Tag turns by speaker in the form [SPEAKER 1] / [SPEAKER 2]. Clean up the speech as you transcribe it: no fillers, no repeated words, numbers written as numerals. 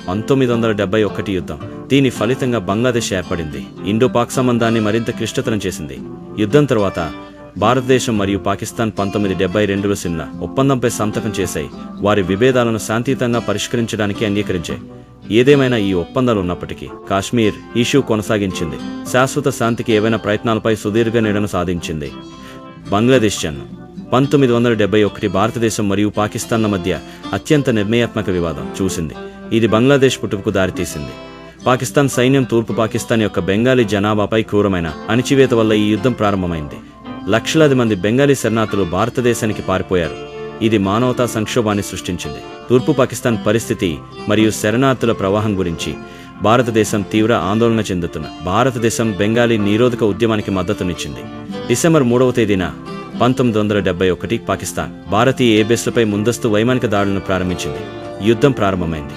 [SPEAKER 1] 1971 యుద్ధం. దీని ఫలితంగా బంగ్లాదేశ్ ఏర్పడింది. ఇండో పాక్ సంబంధాన్ని మరింత క్లిష్టతరం చేసింది. యుద్ధం తర్వాత భారతదేశం మరియు పాకిస్తాన్ 1972లో సిమ్లా ఒప్పందంపై సంతకం చేశాయి. వారి విభేదాలను శాంతియుతంగా పరిష్కరించడానికి అంగీకరించాయి. ఏదేమైనా ఈ ఒప్పందాలు ఉన్నప్పటికీ కాశ్మీర్ ఇష్యూ కొనసాగించింది. శాశ్వత శాంతికి ఏవైనా ప్రయత్నాలపై సుదీర్ఘ నీడను సాధించింది. బంగ్లాదేశ్ జన్మ 1971 భారతదేశం మరియు పాకిస్తాన్ల మధ్య అత్యంత నిర్ణయాత్మక వివాదం చూసింది. ఇది బంగ్లాదేశ్ పుట్టుకు దారితీసింది. పాకిస్తాన్ సైన్యం తూర్పు పాకిస్తాన్ యొక్క బెంగాలీ జనాభాపై క్రూరమైన అణిచివేత వల్ల ఈ యుద్ధం ప్రారంభమైంది. లక్షలాది మంది బెంగాలీ శరణార్థులు భారతదేశానికి పారిపోయారు. ఇది మానవతా సంక్షోభాన్ని సృష్టించింది. తూర్పు పాకిస్తాన్ పరిస్థితి మరియు శరణార్థుల ప్రవాహం గురించి భారతదేశం తీవ్ర ఆందోళన చెందుతున్న భారతదేశం బెంగాలీ నిరోధక ఉద్యమానికి మద్దతునిచ్చింది. డిసెంబర్ 3వ తేదీన 1971 పాకిస్తాన్ భారతీయ ఎయిర్బేస్లపై ముందస్తు వైమానిక దాడులను ప్రారంభించింది. యుద్ధం ప్రారంభమైంది.